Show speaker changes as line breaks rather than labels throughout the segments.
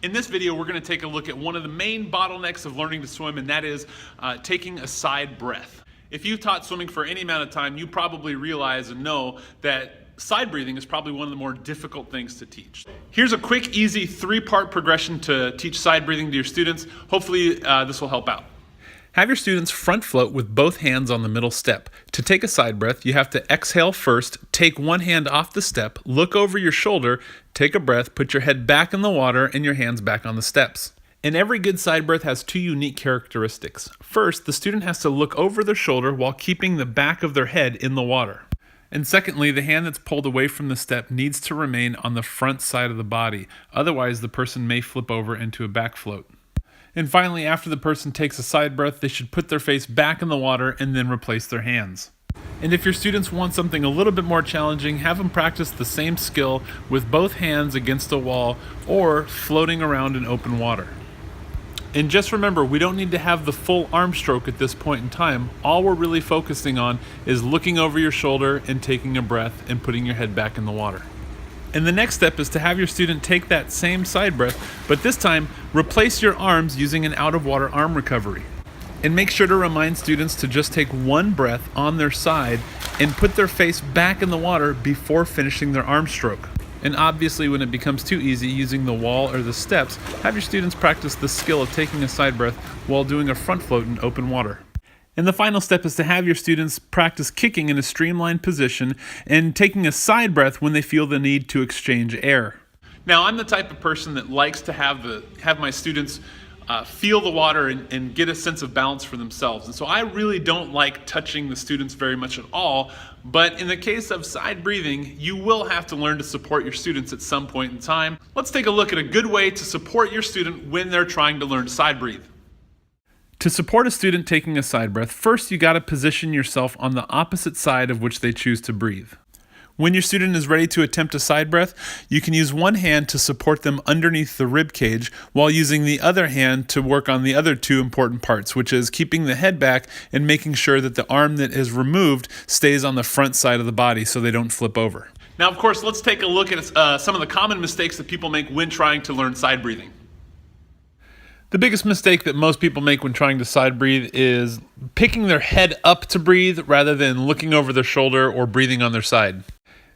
In this video, we're going to take a look at one of the main bottlenecks of learning to swim, and that is taking a side breath. If you've taught swimming for any amount of time, you probably realize and know that side breathing is probably one of the more difficult things to teach. Here's a quick, easy 3-part progression to teach side breathing to your students. Hopefully this will help out. Have your students front float with both hands on the middle step. To take a side breath, you have to exhale first, take one hand off the step, look over your shoulder, take a breath, put your head back in the water and your hands back on the steps. And every good side breath has 2 unique characteristics. First, the student has to look over their shoulder while keeping the back of their head in the water. And secondly, the hand that's pulled away from the step needs to remain on the front side of the body. Otherwise, the person may flip over into a back float. And finally, after the person takes a side breath, they should put their face back in the water and then replace their hands. And if your students want something a little bit more challenging, have them practice the same skill with both hands against a wall or floating around in open water. And just remember, we don't need to have the full arm stroke at this point in time. All we're really focusing on is looking over your shoulder and taking a breath and putting your head back in the water. And the next step is to have your student take that same side breath, but this time replace your arms using an out-of-water arm recovery. And make sure to remind students to just take one breath on their side and put their face back in the water before finishing their arm stroke. And obviously, when it becomes too easy using the wall or the steps, have your students practice the skill of taking a side breath while doing a front float in open water. And the final step is to have your students practice kicking in a streamlined position and taking a side breath when they feel the need to exchange air. Now, I'm the type of person that likes to have my students feel the water and get a sense of balance for themselves. And so I really don't like touching the students very much at all. But in the case of side breathing, you will have to learn to support your students at some point in time. Let's take a look at a good way to support your student when they're trying to learn to side breathe. To support a student taking a side breath, first you got to position yourself on the opposite side of which they choose to breathe. When your student is ready to attempt a side breath, you can use one hand to support them underneath the rib cage while using the other hand to work on the other 2 important parts, which is keeping the head back and making sure that the arm that is removed stays on the front side of the body so they don't flip over. Now, of course, let's take a look at some of the common mistakes that people make when trying to learn side breathing. The biggest mistake that most people make when trying to side breathe is picking their head up to breathe rather than looking over their shoulder or breathing on their side.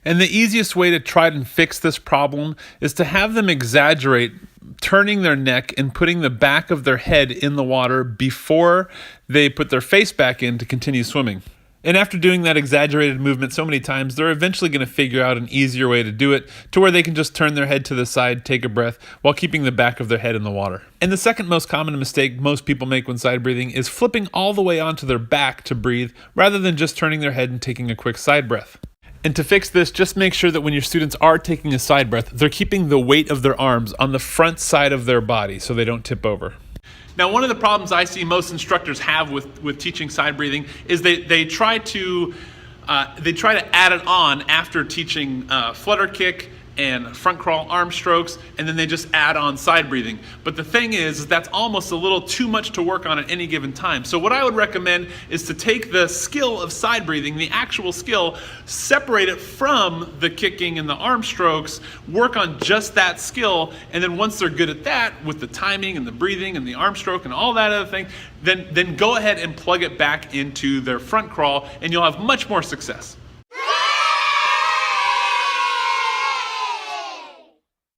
And the easiest way to try and fix this problem is to have them exaggerate turning their neck and putting the back of their head in the water before they put their face back in to continue swimming. And after doing that exaggerated movement so many times, they're eventually going to figure out an easier way to do it to where they can just turn their head to the side, take a breath, while keeping the back of their head in the water. And the second most common mistake most people make when side breathing is flipping all the way onto their back to breathe rather than just turning their head and taking a quick side breath. And to fix this, just make sure that when your students are taking a side breath, they're keeping the weight of their arms on the front side of their body so they don't tip over. Now, one of the problems I see most instructors have with teaching side breathing is they try to add it on after teaching flutter kick and front crawl arm strokes, and then they just add on side breathing. But the thing is that's almost a little too much to work on at any given time. So what I would recommend is to take the skill of side breathing, the actual skill, separate it from the kicking and the arm strokes, work on just that skill, and then once they're good at that, with the timing and the breathing and the arm stroke and all that other thing, then go ahead and plug it back into their front crawl, and you'll have much more success.